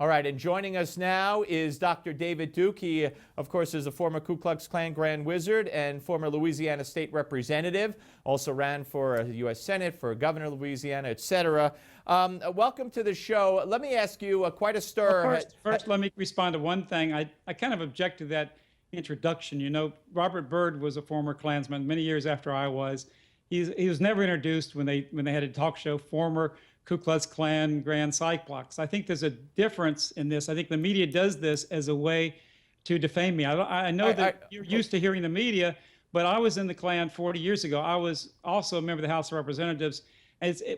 All right, and joining us now is Dr. David Duke. He, of course, is a former Ku Klux Klan Grand Wizard and former Louisiana State Representative. Also ran for the U.S. Senate, for Governor of Louisiana, etc. Welcome to the show. Let me ask you, quite a stir. Well, first, let me respond to one thing. I kind of object to that introduction. You know, Robert Byrd was a former Klansman many years after I was. He was never introduced when they had a talk show, former Ku Klux Klan Grand Cyclops. I think there's a difference in this. I think the media does this as a way to defame me. I know that you're used to hearing the media, but I was in the Klan 40 years ago. I was also a member of the House of Representatives.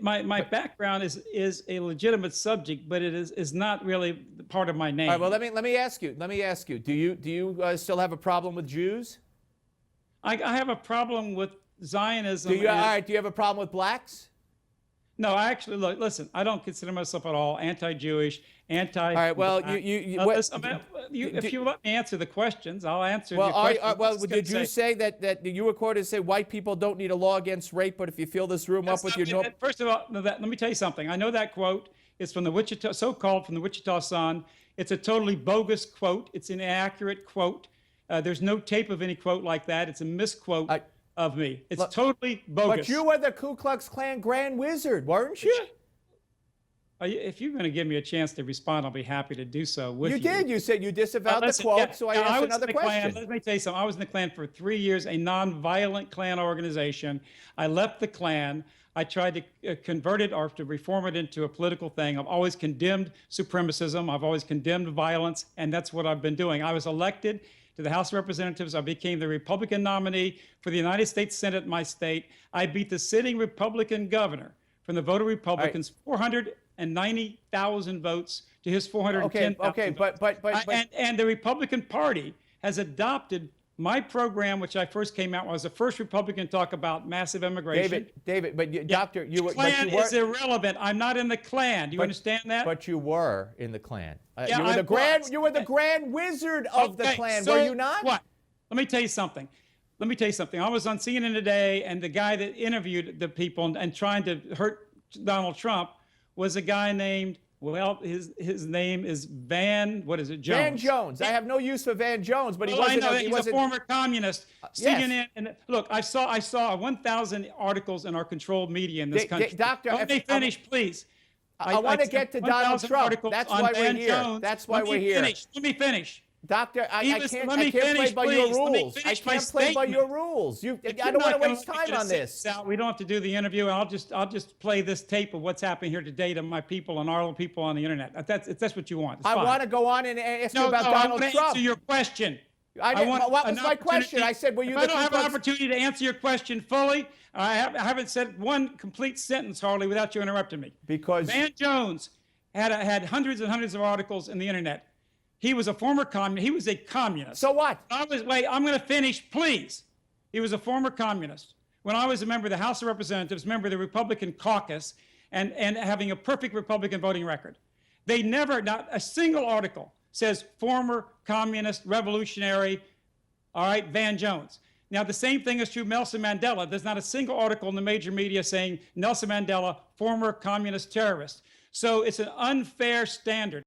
My background is a legitimate subject, but it is not really part of my name. All right, well, let me ask you. Do you still have a problem with Jews? I have a problem with Zionism. All right, do you have a problem with blacks? No, actually, look, listen, I don't consider myself at all anti-Jewish, anti. All right, well, if you let me answer the questions, I'll answer well, your questions. Did you say that you were quoted to say white people don't need a law against rape, but if you fill this room up with your... First of all, let me tell you something. I know that quote is from the Wichita, so-called from the Wichita Sun. It's a totally bogus quote. It's an inaccurate quote. There's no tape of any quote like that. It's a misquote of me. It's totally bogus. But you were the Ku Klux Klan Grand Wizard, weren't you? If you're going to give me a chance to respond, I'll be happy to do so with you. You did. You said you disavowed the quote, so I asked another question. Let me tell you something. I was in the Klan for 3 years, a non-violent Klan organization. I left the Klan. I tried to convert it or to reform it into a political thing. I've always condemned supremacism. I've always condemned violence, and that's what I've been doing. I was elected to the House of Representatives. I became the Republican nominee for the United States Senate in my state. I beat the sitting Republican governor from the vote of Republicans, 490,000 votes to his 410,000 Okay, and the Republican Party has adopted my program, which I first came out, I was the first Republican to talk about massive immigration. David, but Doctor, you were... Klan is irrelevant. I'm not in the Klan. Do you understand that? But you were in the Klan. Yeah, you were the Grand Wizard of the Klan, so were you not? What? Let me tell you something. I was on CNN today, and the guy that interviewed the people and trying to hurt Donald Trump was a guy named... Well, his name is Van Jones. Van Jones. I have no use for Van Jones, but he wasn't. I know he's a former communist. CNN. Yes. And look, I saw 1,000 articles in our controlled media in this country. Doctor, let me finish, please. I want to get to Donald Trump. That's why we're here. That's why we're here. Let me finish. Doctor, I can't play by your rules. I can't play by your rules. I don't want to waste time on this. We don't have to do the interview. I'll just play this tape of what's happening here today to my people and our people on the internet. That's what you want. I want to go on and ask you about Donald Trump. Answer your question. What was my question? I said, were you... I don't have an opportunity to answer your question fully. I haven't said one complete sentence hardly without you interrupting me. Because Van Jones had hundreds and hundreds of articles in the internet. He was a former communist. He was a communist. So what? Wait, I'm going to finish, please. He was a former communist. When I was a member of the House of Representatives, member of the Republican caucus, and having a perfect Republican voting record, they never, not a single article says former communist revolutionary, all right, Van Jones. Now, the same thing is true of Nelson Mandela. There's not a single article in the major media saying Nelson Mandela, former communist terrorist. So it's an unfair standard.